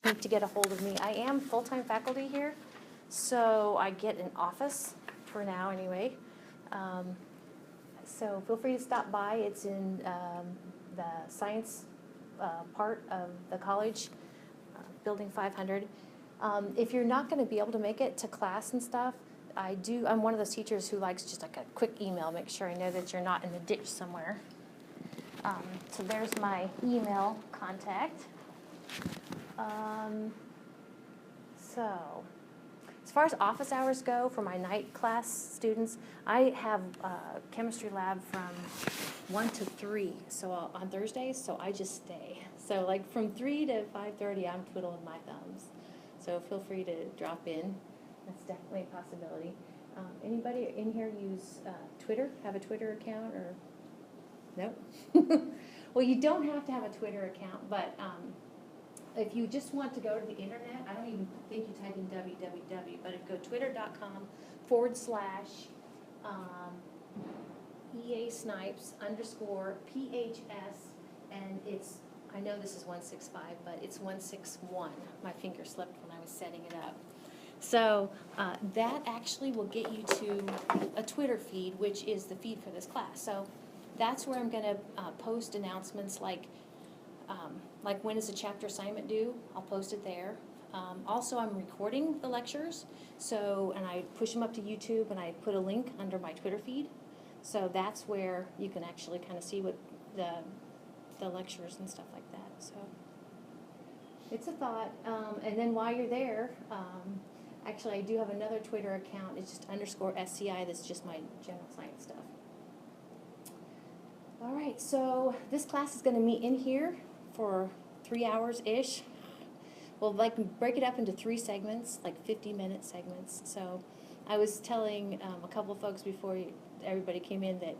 need to get a hold of me. I am full-time faculty here, so I get an office for now anyway. So feel free to stop by. It's in the science part of the college, building 500. If you're not going to be able to make it to class and stuff, I'm one of those teachers who likes just like a quick email, make sure I know that you're not in the ditch somewhere. So there's my email contact. So as far as office hours go for my night class students, I have a chemistry lab from 1 to 3 so on Thursdays, so I just stay. So like from 3 to 5:30, I'm twiddling my thumbs. So feel free to drop in. That's definitely a possibility. Anybody in here use Twitter? Have a Twitter account or no? Well, you don't have to have a Twitter account, but if you just want to go to the internet, I don't even think you type in www, but if you go twitter.com / EA Snipes _ PHS, and it's, I know this is 165, but it's 161. My finger slipped when I was setting it up. So that actually will get you to a Twitter feed, which is the feed for this class. So that's where I'm going to post announcements like when is the chapter assignment due? I'll post it there. Also, I'm recording the lectures, and I push them up to YouTube, and I put a link under my Twitter feed. So that's where you can actually kind of see what the lectures and stuff like that. So it's a thought. And then while you're there, actually I do have another Twitter account. It's just _SCI. That's just my general science stuff. All right, so this class is going to meet in here for 3 hours-ish. We'll break it up into 3 segments, like 50-minute segments. So I was telling a couple of folks before everybody came in that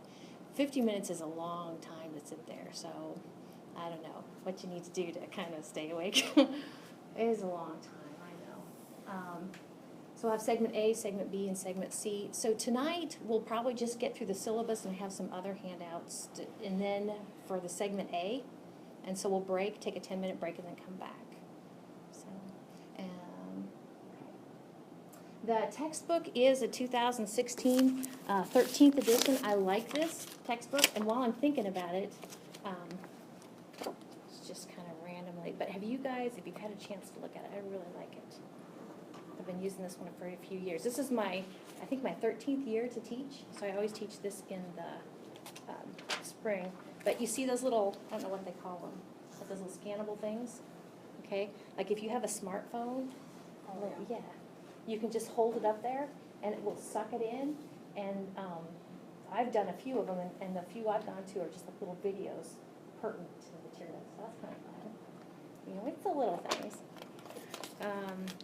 50 minutes is a long time to sit there. So I don't know what you need to do to kind of stay awake. It is a long time, I know. So I'll have segment A, segment B, and segment C. So tonight we'll probably just get through the syllabus and have some other handouts. And then for the segment A, and so we'll take a 10-minute break, and then come back. So, the textbook is a 2016 13th edition. I like this textbook, and while I'm thinking about it, it's just kind of randomly. But if you've had a chance to look at it, I really like it. I've been using this one for a few years. This is I think my 13th year to teach, so I always teach this in the spring. But you see those little, I don't know what they call them, but those little scannable things, okay? Like if you have a smartphone, yeah, you can just hold it up there, and it will suck it in. And I've done a few of them, and the few I've gone to are just like little videos pertinent to the material, so that's kind of fun. You know, it's the little things.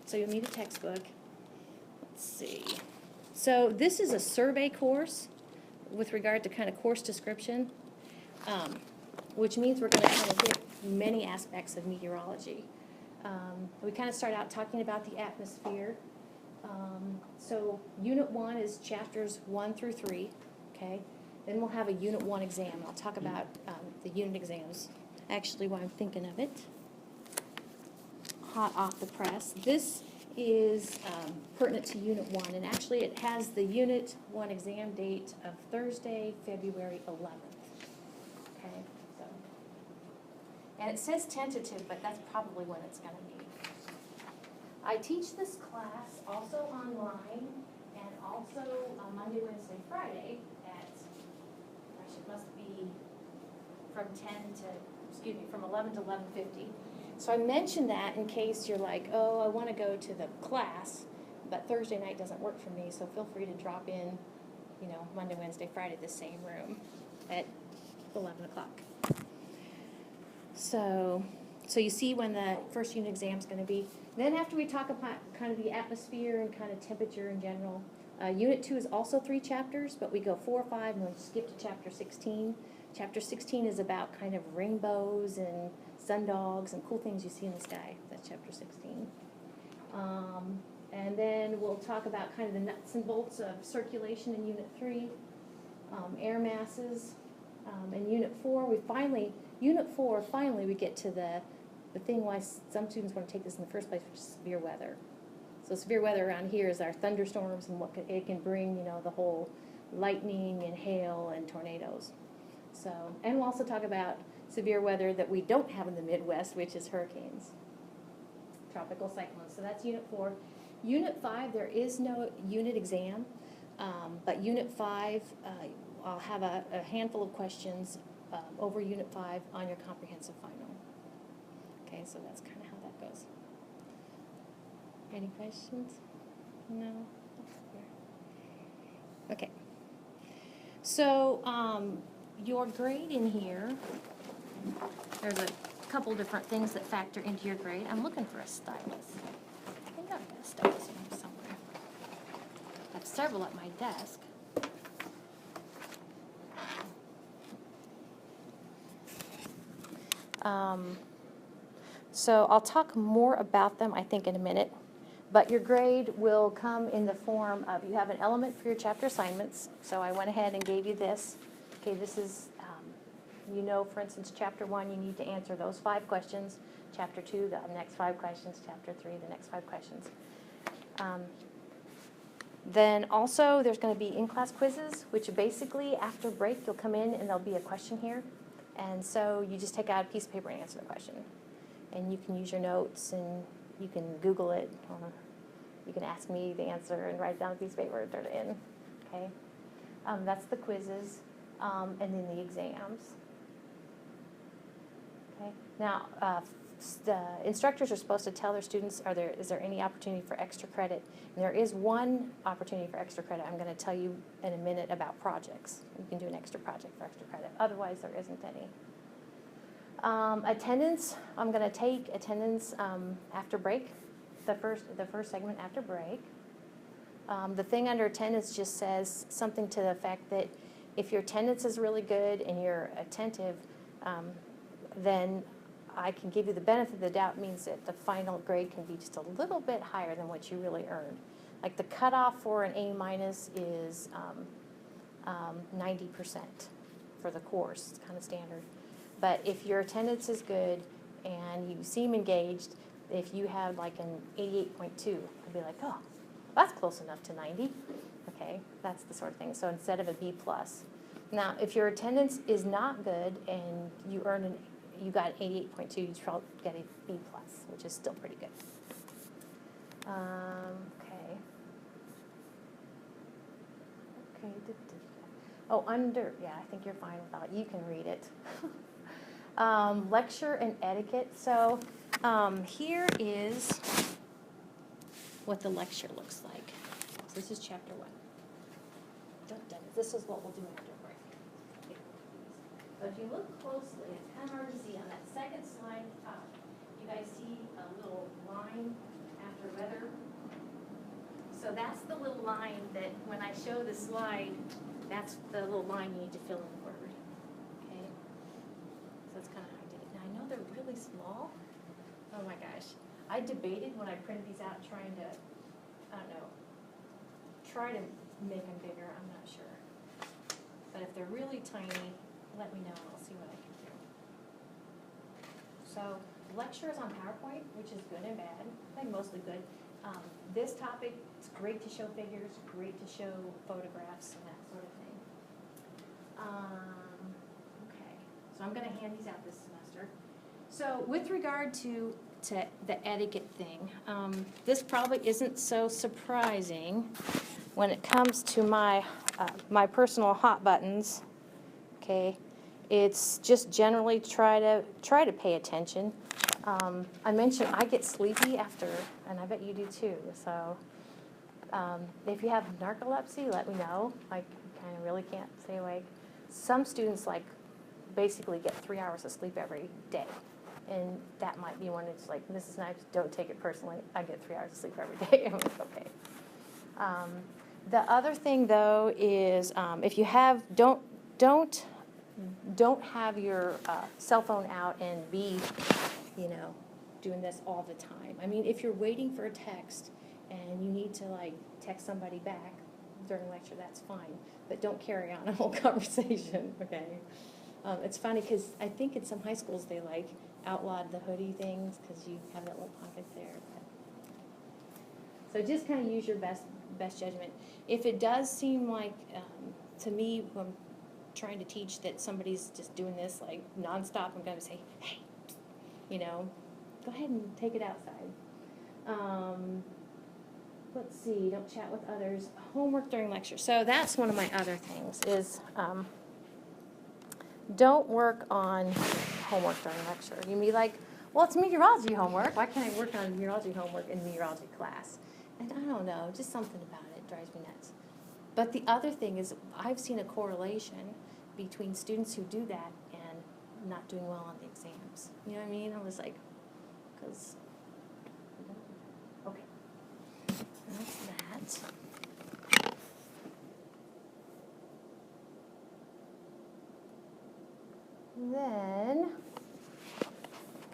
So you'll need a textbook. Let's see. So this is a survey course with regard to kind of course description, which means we're going to kind of hit many aspects of meteorology. We kind of start out talking about the atmosphere. So Unit 1 is chapters 1 through 3, okay? Then we'll have a Unit 1 exam. I'll talk about the unit exams, actually, while I'm thinking of it. Hot off the press. This is pertinent to Unit 1, and actually it has the Unit 1 exam date of Thursday, February 11th. Okay, so. And it says tentative, but that's probably when it's going to be. I teach this class also online and also on Monday, Wednesday, Friday it must be from 11 to 11:50. So I mentioned that in case you're like, oh, I want to go to the class, but Thursday night doesn't work for me, so feel free to drop in, Monday, Wednesday, Friday, the same room at 11 o'clock. So you see when the first unit exam is going to be. Then after we talk about kind of the atmosphere and kind of temperature in general, Unit 2 is also 3 chapters, but we go 4, 5, and we'll skip to Chapter 16. Chapter 16 is about kind of rainbows and sundogs and cool things you see in the sky. That's Chapter 16. And then we'll talk about kind of the nuts and bolts of circulation in Unit 3, air masses. In Unit 4, finally we get to the the thing why some students want to take this in the first place, which is severe weather. So severe weather around here is our thunderstorms and what it can bring, you know, the whole lightning and hail and tornadoes. So, and we'll also talk about severe weather that we don't have in the Midwest, which is hurricanes, tropical cyclones. So that's Unit 4. Unit 5, there is no unit exam, but Unit 5, I'll have a handful of questions over Unit 5 on your comprehensive final. Okay, so that's kind of how that goes. Any questions? No? Okay. So your grade in here, there's a couple different things that factor into your grade. I'm looking for a stylus. I think I've got a stylus in here somewhere. I have several at my desk. So I'll talk more about them, I think, in a minute. But your grade will come in the form of, you have an element for your chapter assignments. So I went ahead and gave you this. Okay, this is, you know, for instance, Chapter 1, you need to answer those 5 questions. Chapter 2, the next 5 questions. Chapter 3, the next 5 questions. Then also, there's going to be in-class quizzes, which basically, after break, you'll come in and there'll be a question here. And so you just take out a piece of paper and answer the question. And you can use your notes, and you can Google it, or you can ask me the answer and write it down on a piece of paper and turn it in. Okay, that's the quizzes, and then the exams. Okay, now the instructors are supposed to tell their students, is there any opportunity for extra credit? And there is one opportunity for extra credit. I'm going to tell you in a minute about projects. You can do an extra project for extra credit. Otherwise, there isn't any. Attendance, I'm going to take attendance after break, the first segment after break. The thing under attendance just says something to the effect that if your attendance is really good and you're attentive, then I can give you the benefit of the doubt. Means that the final grade can be just a little bit higher than what you really earned. Like the cutoff for an A- is 90% for the course. It's kind of standard. But if your attendance is good and you seem engaged, if you have like an 88.2, I'd be like, oh, that's close enough to 90. Okay, that's the sort of thing. So instead of a B+. Now, if your attendance is not good and you got 88.2, you should get a B+, which is still pretty good. Okay. Oh, yeah, I think you're fine with that. You can read it. Lecture and etiquette. So here is what the lecture looks like. So this is Chapter 1. This is what we'll do after break. But if you look closely, it's kind of hard to see on that second slide at the top. You guys see a little line after weather? So that's the little line that when I show the slide, that's the little line you need to fill in the word. Okay? So that's kind of how I did it. Now I know they're really small. Oh my gosh. I debated when I printed these out trying to, I don't know, try to make them bigger. I'm not sure. But if they're really tiny, let me know and I'll see what I can do. So lecture is on PowerPoint, which is good and bad. I think mostly good. This topic, it's great to show figures, great to show photographs and that sort of thing. Okay, so I'm going to hand these out this semester. So with regard to the etiquette thing, this probably isn't so surprising when it comes to my personal hot buttons. Okay, it's just generally try to pay attention. I mentioned I get sleepy after, and I bet you do too. So if you have narcolepsy, let me know. I kind of really can't stay awake. Some students basically get 3 hours of sleep every day. And that might be one that's like, Mrs. Snipes, don't take it personally. I get 3 hours of sleep every day. I mean, it's okay. The other thing, though, is if you have, don't have your cell phone out and be, doing this all the time. I mean, if you're waiting for a text and you need to text somebody back during lecture, that's fine. But don't carry on a whole conversation, okay? It's funny because I think in some high schools they outlawed the hoodie things because you have that little pocket there. So just kind of use your best judgment. If it does seem like, to me, when I'm trying to teach, that somebody's just doing this like nonstop, I'm going to say, hey, you know, go ahead and take it outside. Let's see, don't chat with others. Homework during lecture. So that's one of my other things is don't work on homework during lecture. You can be like, well, it's meteorology homework. Why can't I work on meteorology homework in meteorology class? And I don't know, just something about it drives me nuts. But the other thing is I've seen a correlation between students who do that and not doing well on the exams. You know what I mean? I was like, because, okay, that's that. Then,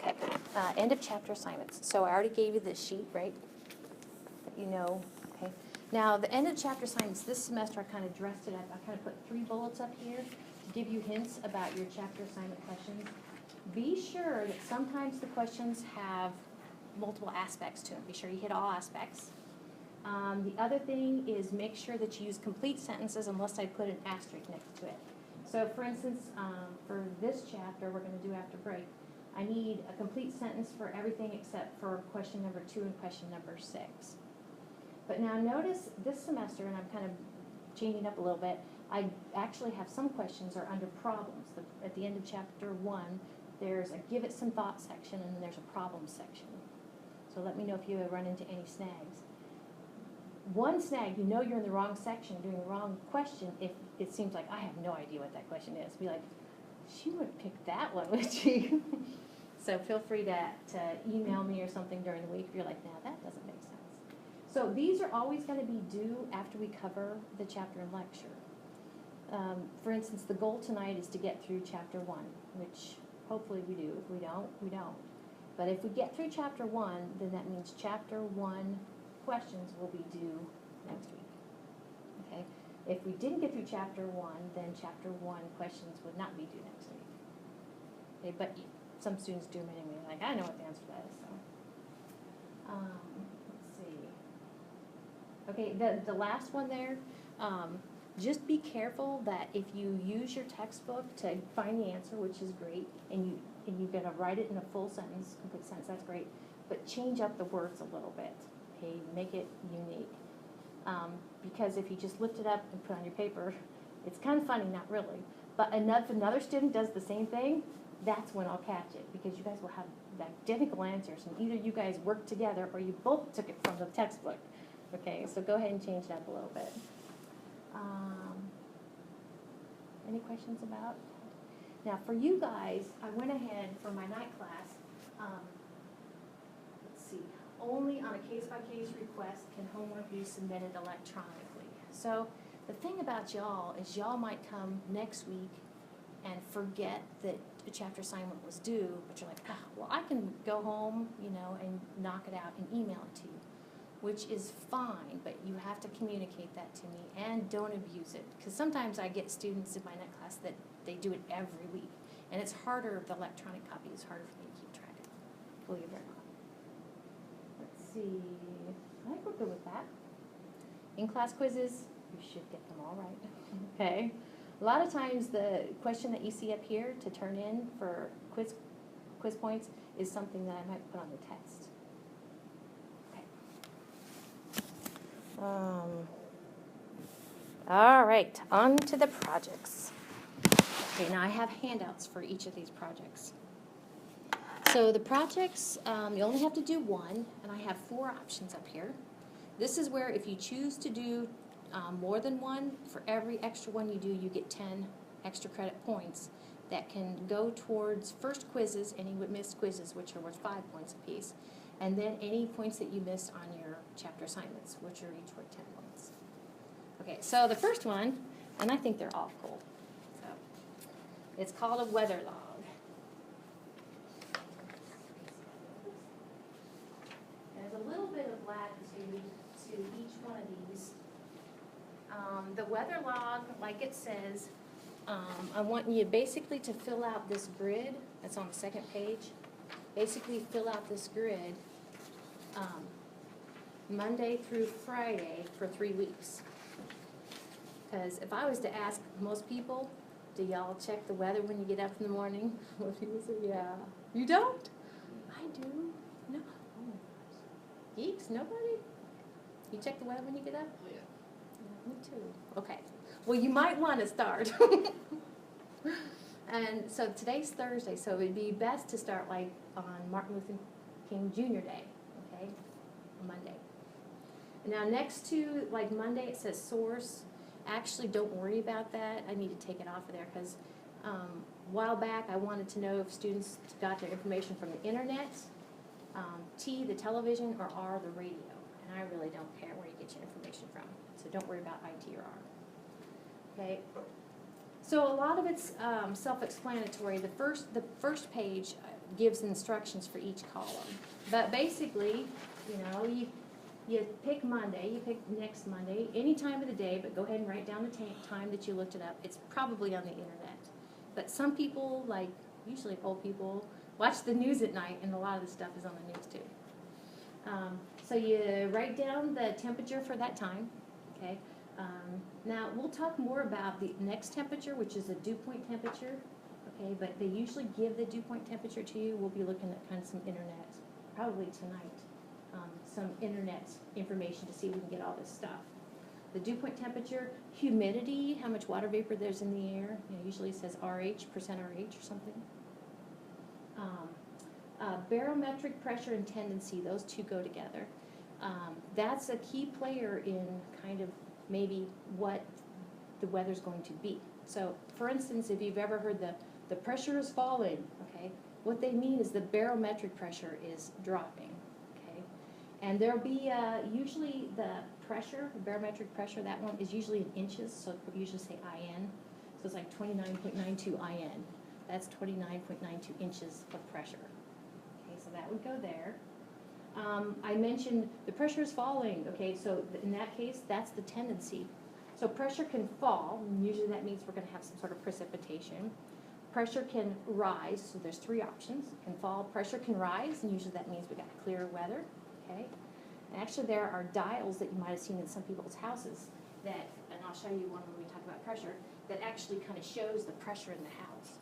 okay, end of chapter assignments. So I already gave you this sheet, right? You know, okay. Now, the end of chapter assignments, this semester I kind of dressed it up. I kind of put 3 bullets up here to give you hints about your chapter assignment questions. Be sure that sometimes the questions have multiple aspects to them. Be sure you hit all aspects. The other thing is make sure that you use complete sentences unless I put an asterisk next to it. So, for instance, for this chapter we're going to do after break, I need a complete sentence for everything except for question number 2 and question number 6. But now notice this semester, and I'm kind of changing up a little bit, I actually have some questions are under problems. At the end of chapter 1, there's a give it some thought section, and then there's a problem section. So let me know if you ever run into any snags. One snag, you know you're in the wrong section, doing the wrong question, if it seems like I have no idea what that question is. Be like, she would pick that one, would she? So feel free to email me or something during the week if you're like, now that doesn't make sense. So these are always going to be due after we cover the chapter and lecture. For instance, the goal tonight is to get through chapter 1, which hopefully we do. If we don't, we don't. But if we get through chapter 1, then that means chapter 1 questions will be due next week. Okay? If we didn't get through chapter 1, then chapter 1 questions would not be due next week. Okay? But some students do them anyway. Like, I know what the answer to that is. So, let's see. Okay, the last one there, just be careful that if you use your textbook to find the answer, which is great, and you're going to write it in a full sentence, complete sentence, that's great, but change up the words a little bit, okay, make it unique. Because if you just lift it up and put it on your paper, it's kind of funny, not really, but if another student does the same thing, that's when I'll catch it, because you guys will have identical answers, and either you guys work together or you both took it from the textbook. Okay, so go ahead and change it up a little bit. Any questions about? Now, for you guys, I went ahead for my night class. Let's see. Only on a case-by-case request can homework be submitted electronically. So the thing about y'all is y'all might come next week and forget that a chapter assignment was due, but you're like, well, I can go home, you know, and knock it out and email it to you, which is fine, but you have to communicate that to me and don't abuse it. Because sometimes I get students in my night class that they do it every week, and it's harder, the electronic copy is harder for me to keep track of, believe it or not. Let's see, I think we're good with that. In-class quizzes, you should get them all right, okay? A lot of times the question that you see up here to turn in for quiz points is something that I might put on the test. All right, on to the projects. Okay, now I have handouts for each of these projects. So the projects, you only have to do one, and I have 4 options up here. This is where if you choose to do more than one, for every extra one you do, you get 10 extra credit points that can go towards first quizzes, any missed quizzes, which are worth 5 points apiece, and then any points that you missed on your chapter assignments, which are each worth 10 points. Okay, so the first one, and I think they're all cool. So it's called a weather log. There's a little bit of latitude to each one of these. The weather log, like it says, I want you basically to fill out this grid that's on the second page. basically fill out this grid Monday through Friday for 3 weeks. Because if I was to ask most people, do y'all check the weather when you get up in the morning? Most people say, yeah. You don't? I do. No. Oh my gosh. Geeks? Nobody? You check the weather when you get up? Oh, yeah. Yeah, me too. Okay. Well, you might want to start. And so today's Thursday, so it'd be best to start like on Martin Luther King Jr. Day, okay, on Monday. Now next to like Monday it says source. Actually, don't worry about that. I need to take it off of there because a while back I wanted to know if students got their information from the internet, T, the television, or R, the radio. And I really don't care where you get your information from. So don't worry about IT or R. Okay. So a lot of it's self-explanatory. The first page gives instructions for each column. But basically, you pick Monday, you pick next Monday, any time of the day, but go ahead and write down the time that you looked it up. It's probably on the internet. But some people, like usually old people, watch the news at night, and a lot of the stuff is on the news too. So you write down the temperature for that time, okay? Now, we'll talk more about the next temperature, which is a dew point temperature, okay? But they usually give the dew point temperature to you. We'll be looking at kind of some internet, probably tonight, some internet information to see if we can get all this stuff. The dew point temperature, humidity, how much water vapor there's in the air. Usually it says RH, percent RH or something. Barometric pressure and tendency, those two go together. That's a key player in kind of maybe what the weather's going to be. So, for instance, if you've ever heard the pressure is falling, okay, what they mean is the barometric pressure is dropping, okay? And there'll be usually the pressure, the barometric pressure, that one is usually in inches, so it usually say IN. So it's like 29.92 IN. That's 29.92 inches of pressure. Okay, so that would go there. I mentioned the pressure is falling, okay, so in that case, that's the tendency. So pressure can fall, and usually that means we're going to have some sort of precipitation. Pressure can rise, so there's 3 options. It can fall, pressure can rise, and usually that means we got clear weather, okay? And actually there are dials that you might have seen in some people's houses that, and I'll show you one when we talk about pressure, that actually kind of shows the pressure in the house.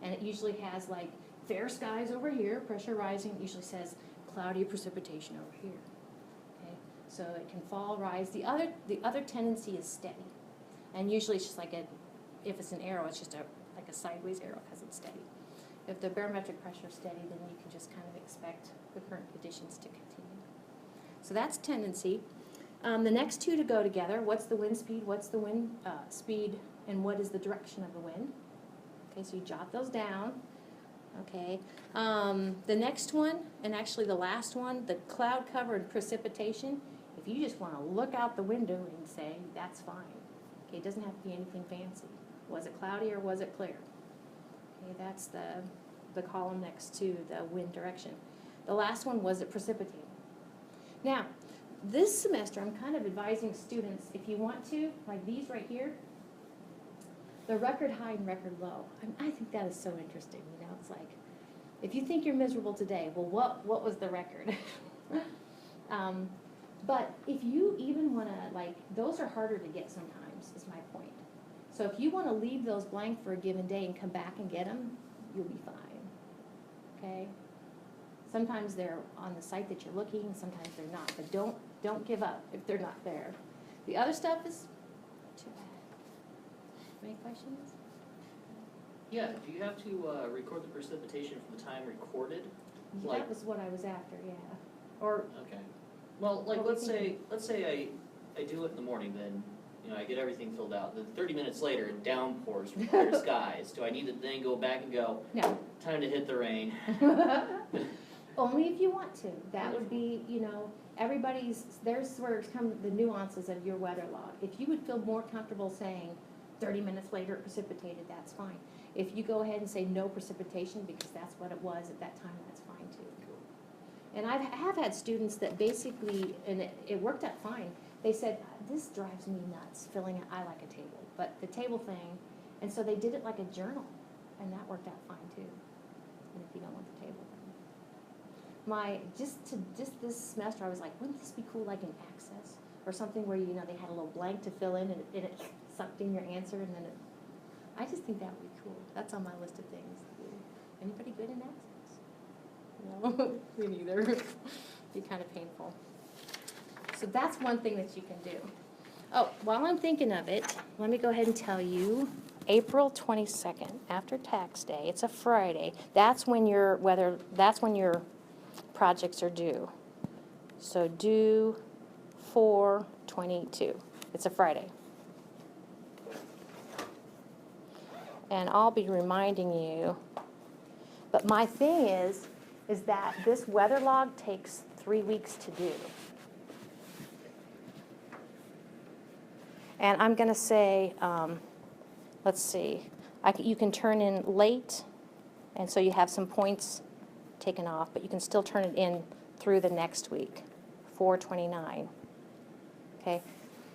And it usually has like fair skies over here, pressure rising, it usually says cloudy precipitation over here. Okay, so it can fall, rise. The other tendency is steady, and usually it's just like if it's an arrow, it's just like a sideways arrow because it's steady. If the barometric pressure is steady, then you can just kind of expect the current conditions to continue. So that's tendency. The next two to go together: what's the wind speed, what's the wind speed, and what is the direction of the wind? Okay, so you jot those down. Okay, the next one, and actually the last one, the cloud cover and precipitation, if you just want to look out the window and say, that's fine. Okay, it doesn't have to be anything fancy. Was it cloudy or was it clear? Okay, that's the column next to the wind direction. The last one, was it precipitating? Now, this semester I'm kind of advising students, if you want to, like these right here, the record high and record low. I think that is so interesting, It's like, if you think you're miserable today, well, what was the record? But if you even want to, like, those are harder to get sometimes, is my point. So if you want to leave those blank for a given day and come back and get them, you'll be fine, okay? Sometimes they're on the site that you're looking, sometimes they're not, but don't give up if they're not there. The other stuff is too bad. Any questions? Yeah, do you have to record the precipitation from the time recorded? That was what I was after, yeah. Or okay. Well, like let's say I do it in the morning, then I get everything filled out. Then 30 minutes later, it downpours from clear skies. Do I need to then go back and go? No. Time to hit the rain. Only if you want to. That would be, there's where it comes the nuances of your weather log. If you would feel more comfortable saying 30 minutes later it precipitated, that's fine. If you go ahead and say no precipitation because that's what it was at that time, that's fine too. And I have had students that basically, and it worked out fine, they said, this drives me nuts, filling out, I like a table, but the table thing, and so they did it like a journal, and that worked out fine too, and if you don't want the table thing. just this semester, I was like, wouldn't this be cool, like in Access or something where, you know, they had a little blank to fill in and it sucked in your answer and then I just think that would be cool. That's on my list of things to do. Anybody good in Access? No, me neither. Be kind of painful. So that's one thing that you can do. Oh, while I'm thinking of it, let me go ahead and tell you, April 22nd, after tax day, it's a Friday, that's when your projects are due. So due 4/22. It's a Friday. And I'll be reminding you, but my thing is that this weather log takes 3 weeks to do. And I'm going to say, let's see, you can turn in late, and so you have some points taken off, but you can still turn it in through the next week, 4/29. Okay?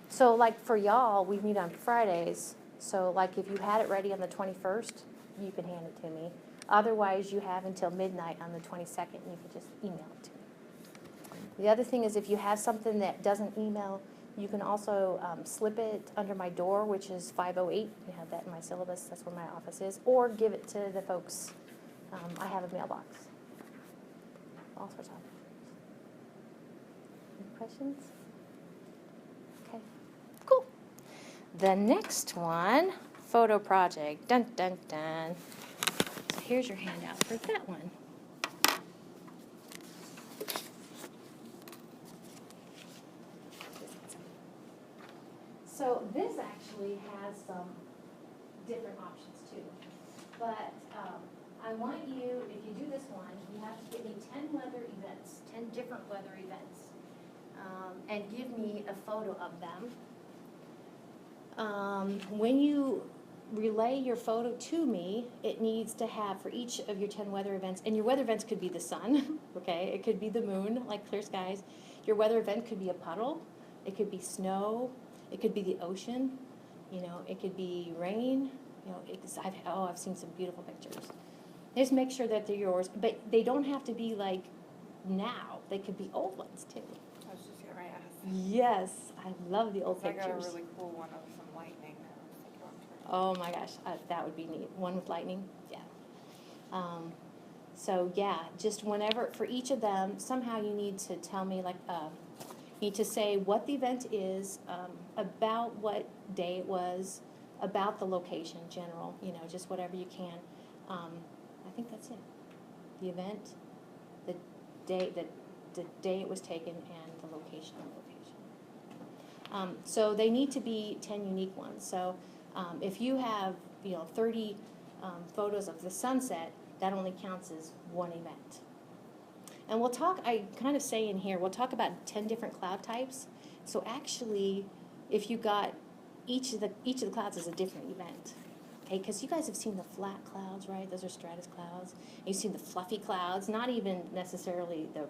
So like for y'all, we meet on Fridays, so like if you had it ready on the 21st, you can hand it to me. Otherwise, you have until midnight on the 22nd, and you can just email it to me. The other thing is if you have something that doesn't email, you can also slip it under my door, which is 508. You have that in my syllabus. That's where my office is. Or give it to the folks. I have a mailbox. All sorts of options. Any questions? Okay, cool. The next one, photo project. Dun, dun, dun. So here's your handout for that one. So this actually has some different options too. But I want you, if you do this one, you have to give me 10 weather events, 10 different weather events, and give me a photo of them. When you relay your photo to me, it needs to have for each of your 10 weather events, and your weather events could be the sun, okay? It could be the moon, like clear skies. Your weather event could be a puddle. It could be snow. It could be the ocean, you know, it could be rain, you know, I've seen some beautiful pictures. Just make sure that they're yours, but they don't have to be like now. They could be old ones too. I was just gonna ask. Yes, I love the old I pictures. got a really cool one of some lightning that I was thinking about. Oh my gosh, that would be neat. One with lightning, yeah. So yeah, just whenever, for each of them, somehow you need to tell me like, you need to say what the event is, about what day it was, about the location, general, you know, just whatever you can. I think that's it. The event, the day it was taken, and the location of the location. So they need to be 10 unique ones. So if you have, you know, 30 photos of the sunset, that only counts as one event. And we'll talk, I kind of say in here, we'll talk about 10 different cloud types. So actually, if you got each of the clouds is a different event. Okay, because you guys have seen the flat clouds, right? Those are stratus clouds. You've seen the fluffy clouds, not even necessarily the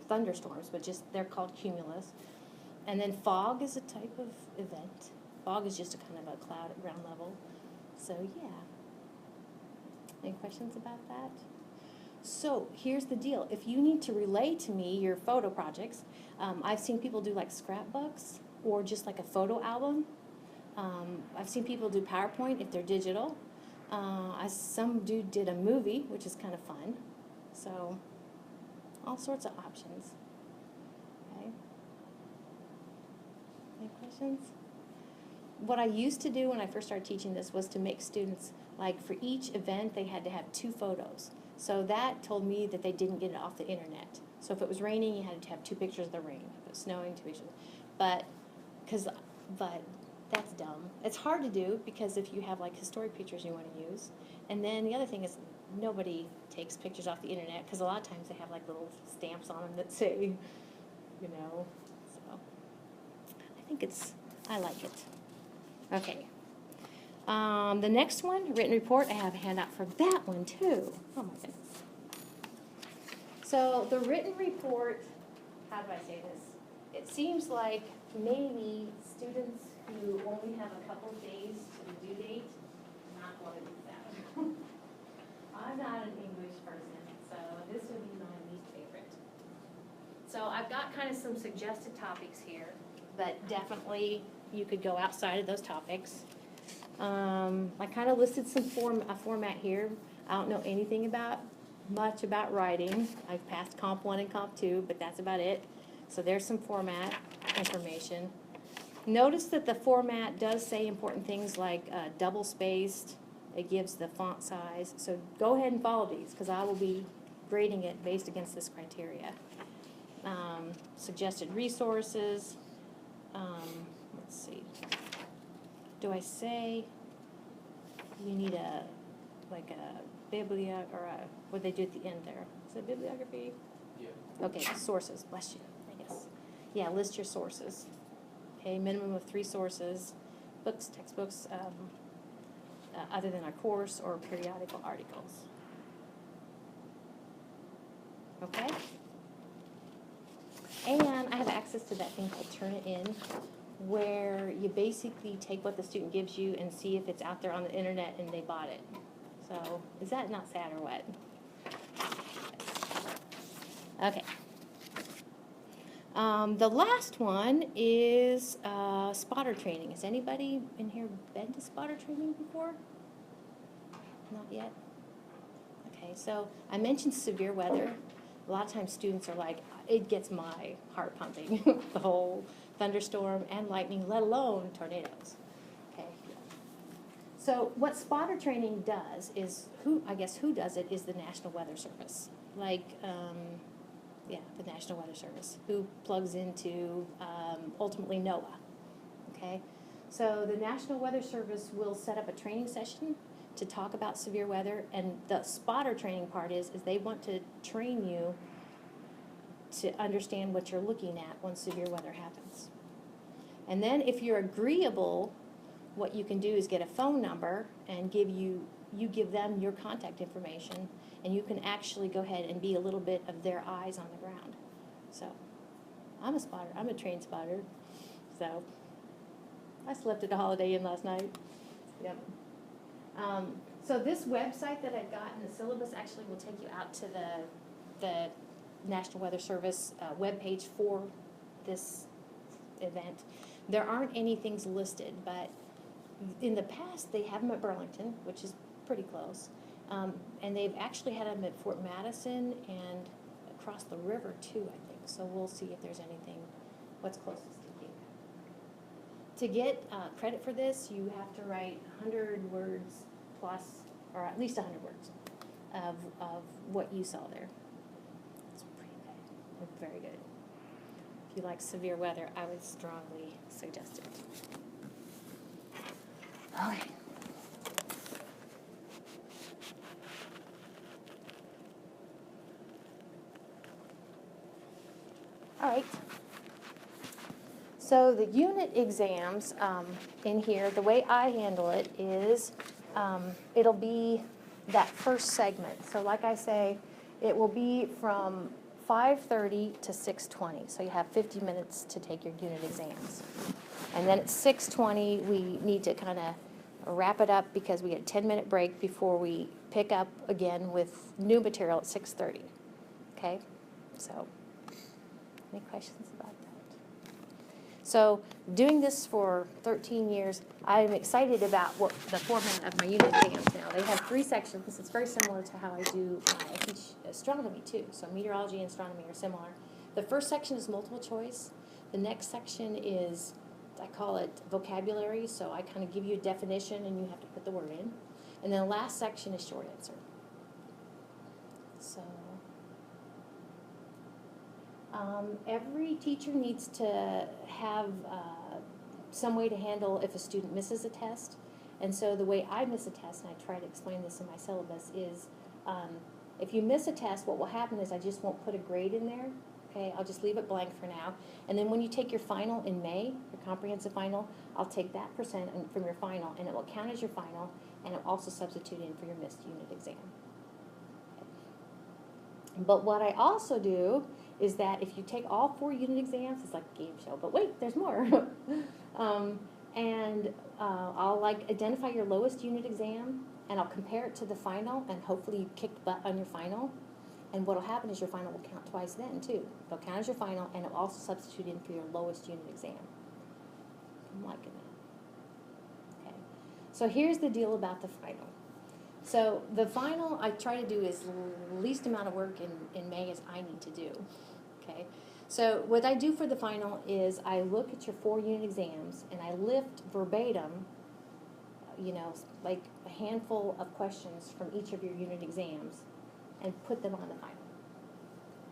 thunderstorms, but just they're called cumulus. And then fog is a type of event. Fog is just a kind of a cloud at ground level. So yeah. Any questions about that? So here's the deal. If you need to relay to me your photo projects, I've seen people do like scrapbooks or just like a photo album. I've seen people do PowerPoint if they're digital. Some dude did a movie, which is kind of fun. So all sorts of options. Okay. Any questions? What I used to do when I first started teaching this was to make students, like for each event, they had to have 2 photos. So that told me that they didn't get it off the internet. So if it was raining, you had to have 2 pictures of the rain. If it was snowing, 2 pictures. But that's dumb. It's hard to do because if you have like historic pictures you want to use. And then the other thing is nobody takes pictures off the internet because a lot of times they have like little stamps on them that say, you know. So I like it. Okay. The next one, written report, I have a handout for that one too. Oh my goodness. So the written report, how do I say this? It seems like maybe students who only have a couple days to the due date not want to do that. I'm not an English person, so this would be my least favorite. So I've got kind of some suggested topics here, but definitely you could go outside of those topics. I kind of listed a format here. I don't know anything much about writing. I've passed Comp 1 and Comp 2, but that's about it. So there's some format information. Notice that the format does say important things like double spaced. It gives the font size. So go ahead and follow these because I will be grading it based against this criteria. Suggested resources. Let's see. Do I say you need a bibliography or what they do at the end there? Is it bibliography? Yeah. Okay, sources. Bless you. I guess. Yeah, list your sources. Okay, minimum of 3 sources, books, textbooks, other than our course or periodical articles. Okay? And I have access to that thing called Turnitin, where you basically take what the student gives you and see if it's out there on the internet and they bought it. So, is that not sad or what? Okay. The last one is spotter training. Has anybody in here been to spotter training before? Not yet? Okay, so I mentioned severe weather. A lot of times students are like, it gets my heart pumping, the whole thunderstorm and lightning, let alone tornadoes. Okay. So what spotter training does is, who does it is the National Weather Service. The National Weather Service, who plugs into ultimately NOAA. Okay, so the National Weather Service will set up a training session to talk about severe weather, and the spotter training part is they want to train you to understand what you're looking at when severe weather happens. And then if you're agreeable, what you can do is get a phone number and you give them your contact information, and you can actually go ahead and be a little bit of their eyes on the ground. So I'm a spotter. I'm a trained spotter. So I slept at a Holiday Inn last night. Yep. So this website that I've got in the syllabus actually will take you out to the National Weather Service webpage for this event. There aren't any things listed, but in the past they have them at Burlington, which is pretty close. And they've actually had them at Fort Madison and across the river too, I think. So we'll see if there's anything, what's closest to you. To get credit for this, you have to write 100 words plus, or at least 100 words of what you saw there. It's pretty good. It's very good. If you like severe weather, I would strongly suggest it. Okay. All right. So the unit exams in here, the way I handle it is it'll be that first segment. So like I say, it will be from 5:30 to 6:20. So you have 50 minutes to take your unit exams. And then at 6:20, we need to kind of wrap it up because we get a 10-minute break before we pick up again with new material at 6:30. Okay? So, any questions about that? So, doing this for 13 years, I'm excited about what the format of my unit exams now. They have 3 sections. It's very similar to how I teach astronomy too. So, meteorology and astronomy are similar. The first section is multiple choice. The next section is, I call it vocabulary, so I kind of give you a definition and you have to put the word in. And then the last section is short answer. So, every teacher needs to have some way to handle if a student misses a test. And so the way I miss a test, and I try to explain this in my syllabus, is if you miss a test, what will happen is I just won't put a grade in there. Okay, I'll just leave it blank for now. And then when you take your final in May, your comprehensive final, I'll take that percent from your final, and it will count as your final, and it will also substitute in for your missed unit exam. But what I also do is that if you take all 4 unit exams, it's like a game show, but wait, there's more. I'll identify your lowest unit exam, and I'll compare it to the final, and hopefully you kicked butt on your final. And what'll happen is your final will count twice then too. It'll count as your final, and it'll also substitute in for your lowest unit exam. I'm liking that. Okay. So here's the deal about the final. So the final I try to do is least amount of work in May as I need to do. Okay. So what I do for the final is I look at your 4 unit exams and I lift verbatim, you know, like a handful of questions from each of your unit exams and put them on the final.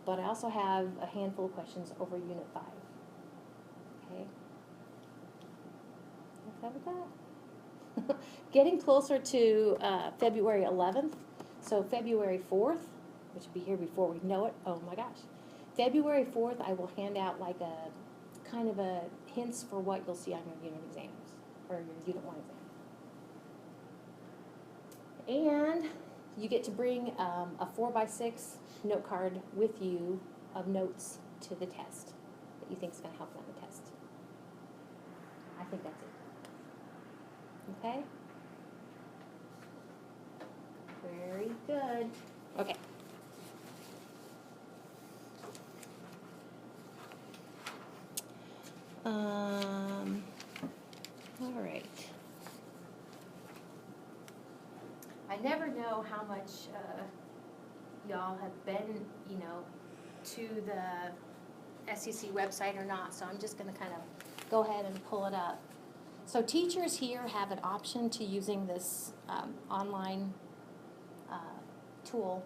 But I also have a handful of questions over Unit 5. Okay? Okay with that? Getting closer to February 11th, so February 4th, which will be here before we know it, oh my gosh. February 4th, I will hand out like a kind of a hints for what you'll see on your unit exams, or your Unit 1 exam. And you get to bring a 4x6 note card with you of notes to the test that you think is going to help you on the test. I think that's it. Okay? Very good. Okay. All right. I never know how much y'all have been, you know, to the SEC website or not, so I'm just going to kind of go ahead and pull it up. So teachers here have an option to using this online tool.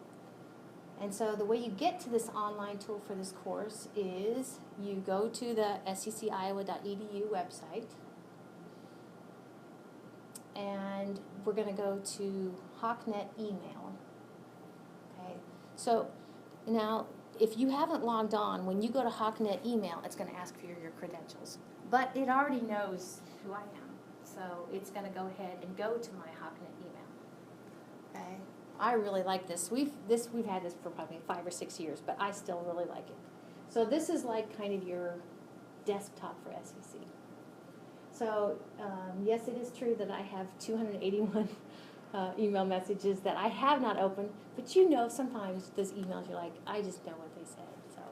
And so the way you get to this online tool for this course is you go to the seciowa.edu website, and we're going to go to HawkNet email. Okay, so now if you haven't logged on, when you go to HawkNet email, it's going to ask for your credentials. But it already knows who I am, so it's going to go ahead and go to my HawkNet email. Okay, I really like this. We've had this for probably 5 or 6 years, but I still really like it. So this is like kind of your desktop for SEC. So yes, it is true that I have 281 email messages that I have not opened, but you know sometimes those emails you're like, I just know what they said, so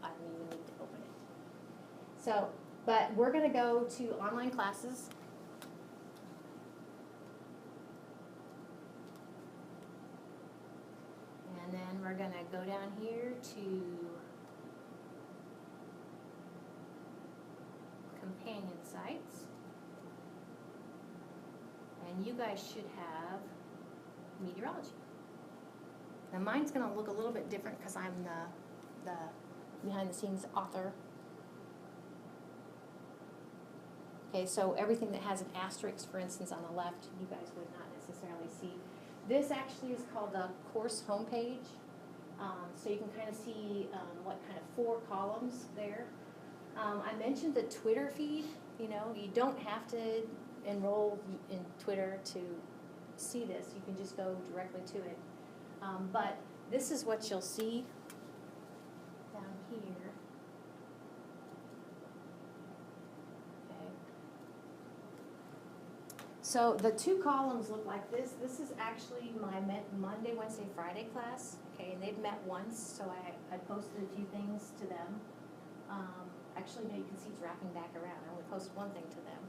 I don't even need to open it. So, but we're going to go to online classes. And then we're going to go down here to companion sites. And you guys should have meteorology. Now mine's going to look a little bit different because I'm the behind-the-scenes author. Okay, so everything that has an asterisk, for instance, on the left, you guys would not necessarily see. This actually is called the course homepage. So you can kind of see what kind of 4 columns there. I mentioned the Twitter feed. You know, you don't have to enroll in Twitter to see this. You can just go directly to it. But this is what you'll see down here. Okay. So the 2 columns look like this. This is actually my Monday, Wednesday, Friday class. Okay, and they've met once, so I posted a few things to them. Actually, no, you can see it's wrapping back around. I only posted one thing to them.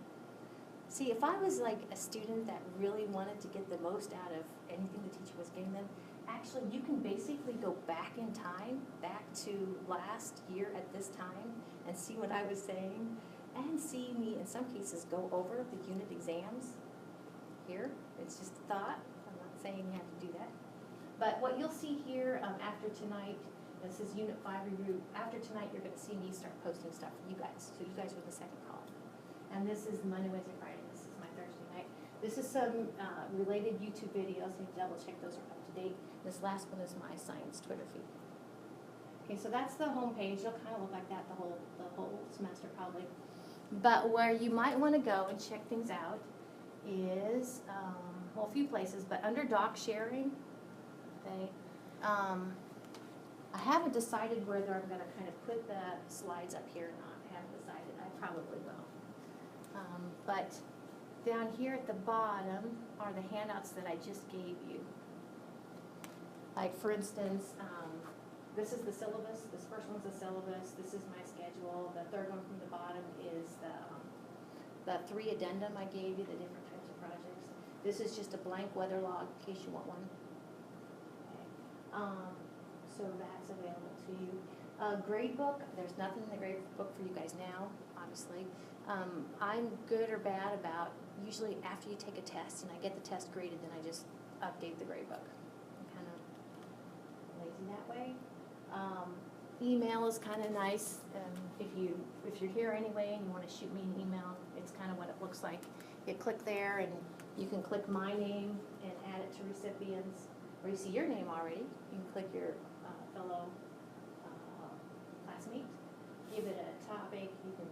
See, if I was like a student that really wanted to get the most out of anything the teacher was giving them, actually you can basically go back in time, back to last year at this time, and see what I was saying, and see me in some cases go over the unit exams here. It's just a thought. I'm not saying you have to do that. But what you'll see here after tonight, this is Unit 5 review. After tonight, you're going to see me start posting stuff for you guys. So you guys were the second call. And this is Monday, Wednesday, Friday. This is my Thursday night. This is some related YouTube videos. So you double check those are up to date. This last one is my science Twitter feed. Okay, so that's the home page. It'll kind of look like that the whole semester probably. But where you might want to go and check things out is well, a few places, but under doc sharing. Okay. I haven't decided whether I'm going to kind of put the slides up here or not. I haven't decided. I probably will. But down here at the bottom are the handouts that I just gave you. Like, for instance, this is the syllabus, this first one's the syllabus, this is my schedule, the third one from the bottom is the 3 addendum I gave you, the different types of projects. This is just a blank weather log in case you want one. Okay. So that's available to you. Grade book, there's nothing in the grade book for you guys now, obviously. I'm good or bad about usually after you take a test and I get the test graded, then I just update the grade book. I'm kind of lazy that way. Email is kind of nice. If you're here anyway and you want to shoot me an email, it's kind of what it looks like. You click there and you can click my name and add it to recipients, or you see your name already. You can click your fellow classmate, give it a topic. You can,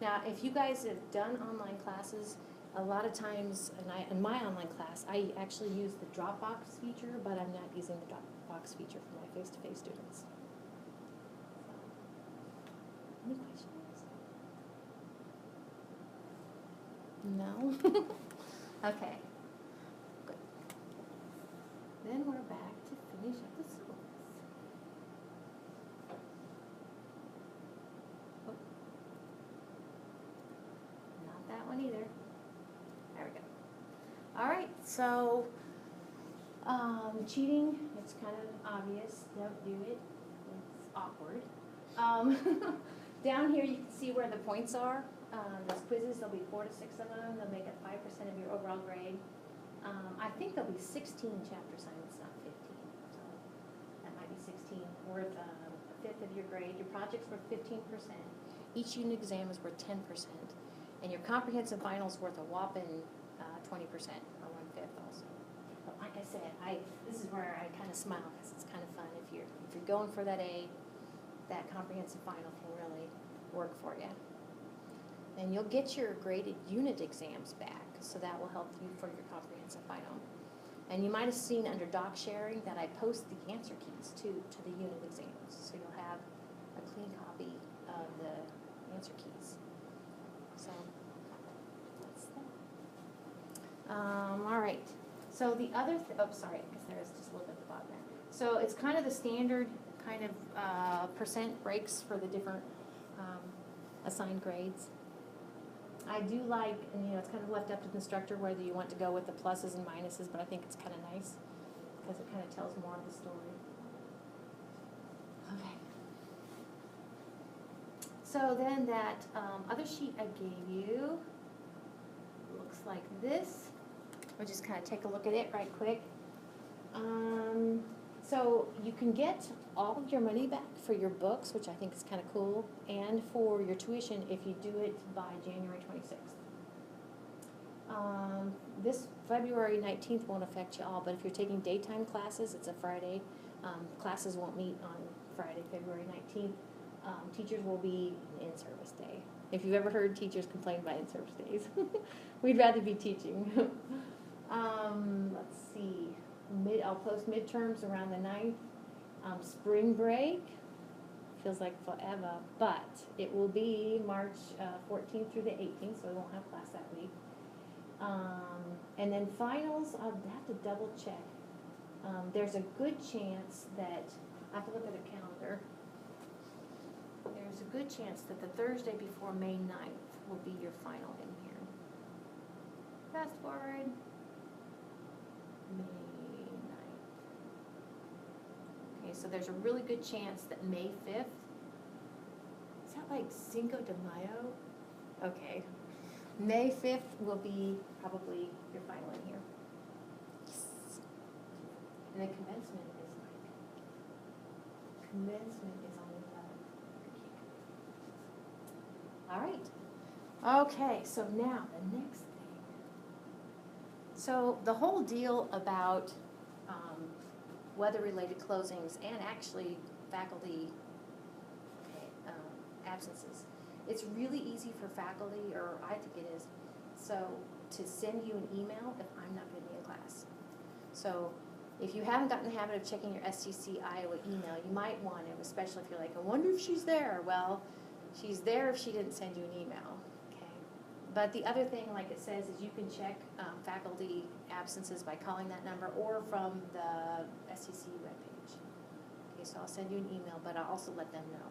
Now, if you guys have done online classes, a lot of times, in my online class, I actually use the Dropbox feature, but I'm not using the Dropbox feature for my face-to-face students. Any questions? No? Okay. Good. Then we're back to finish up the syllabus. Oh. Not that one either. There we go. All right, so cheating, it's kind of obvious. Don't do it. It's awkward. Down here you can see where the points are. Those quizzes, there'll be 4 to 6 of them. They'll make up 5% of your overall grade. I think there'll be 16 chapter assignments, not 15. So that might be 16, worth a fifth of your grade. Your project's worth 15%. Each unit exam is worth 10%. And your comprehensive final's worth a whopping 20%, or 1/5 also. But like I said, this is where I kind of smile because it's kind of fun. If you're going for that A, that comprehensive final can really work for you. And you'll get your graded unit exams back, so that will help you for your comprehensive final. And you might have seen under doc sharing that I post the answer keys to the unit exams, so you'll have a clean copy of the answer keys. So that's that. All right. So the other, sorry, because there is just a little bit at the bottom there. So it's kind of the standard kind of percent breaks for the different assigned grades. I do like, and it's kind of left up to the instructor whether you want to go with the pluses and minuses, but I think it's kind of nice because it kind of tells more of the story. Okay. So then that other sheet I gave you looks like this. We'll just kind of take a look at it right quick. So you can get all of your money back for your books, which I think is kind of cool, and for your tuition if you do it by January 26th. This February 19th won't affect you all, but if you're taking daytime classes, it's a Friday. Classes won't meet on Friday, February 19th. Teachers will be in-service day. If you've ever heard teachers complain about in-service days, we'd rather be teaching. Let's see. I'll post midterms around the 9th. Spring break feels like forever, but it will be March 14th through the 18th, so we won't have class that week. And then finals, I'll have to double check. There's a good chance that, I have to look at a calendar. There's a good chance that the Thursday before May 9th will be your final in here. Fast forward. May 9th. Okay, so there's a really good chance that May 5th, is that like Cinco de Mayo? Okay. May 5th will be probably your final in here. Yes. And then commencement is on the 11th. All right. Okay, so now the next thing. So the whole deal about weather-related closings and actually faculty absences, it's really easy for faculty, or I think it is, so to send you an email if I'm not going to be in class. So if you haven't gotten the habit of checking your STC Iowa email, you might want to, especially if you're like, I wonder if she's there. Well, she's there if she didn't send you an email. But the other thing, like it says, is you can check faculty absences by calling that number or from the SEC webpage. Okay, so I'll send you an email, but I'll also let them know.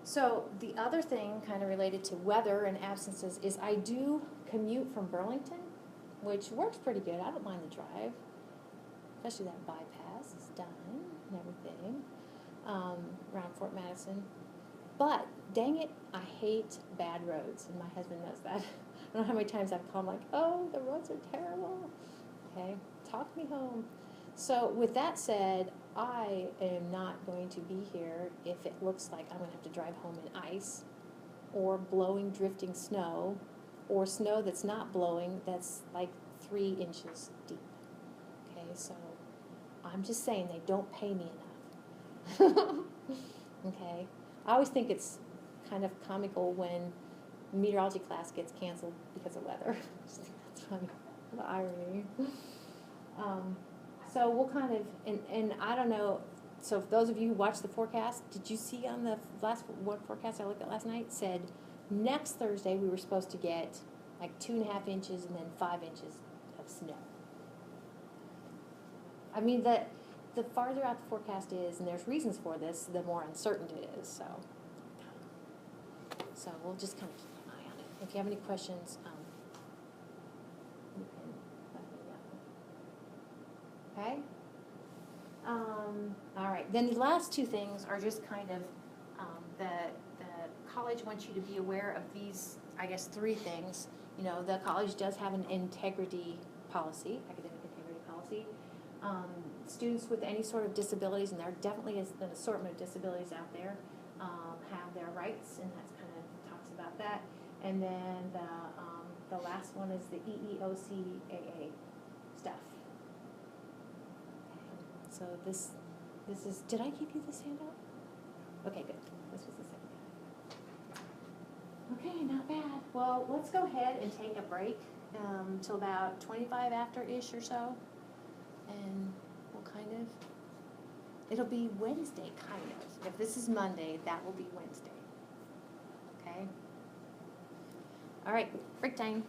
So the other thing kind of related to weather and absences is I do commute from Burlington, which works pretty good. I don't mind the drive, especially that bypass is done and everything around Fort Madison. But dang it, I hate bad roads, and my husband knows that. I don't know how many times I've called like, oh, the roads are terrible. Okay, talk me home. So with that said, I am not going to be here if it looks like I'm gonna have to drive home in ice or blowing, drifting snow, or snow that's not blowing, that's like 3 inches deep. Okay, so I'm just saying they don't pay me enough. Okay, I always think it's kind of comical when meteorology class gets canceled because of weather. I just think that's funny, the irony. So we'll kind of, and I don't know, so for those of you who watched the forecast, did you see on the last one forecast I looked at last night, said next Thursday we were supposed to get like 2.5 inches and then 5 inches of snow. I mean, the farther out the forecast is, and there's reasons for this, the more uncertain it is, so. So we'll just kind of keep an eye on it. If you have any questions, you can let me know. Okay? All right, then the last 2 things are just kind of, the college wants you to be aware of these, I guess, 3 things. You know, the college does have an integrity policy, academic integrity policy. Students with any sort of disabilities, and there definitely is an assortment of disabilities out there, have their rights, and that's kind of talks about that. And then the last one is the EEOCAA stuff. So this is, did I give you this handout? Okay, good. This was the second. Okay, not bad. Well, let's go ahead and take a break till about 25 after-ish or so. And we'll kind of, it'll be Wednesday, kind of. If this is Monday, that will be Wednesday. Okay? All right, break time.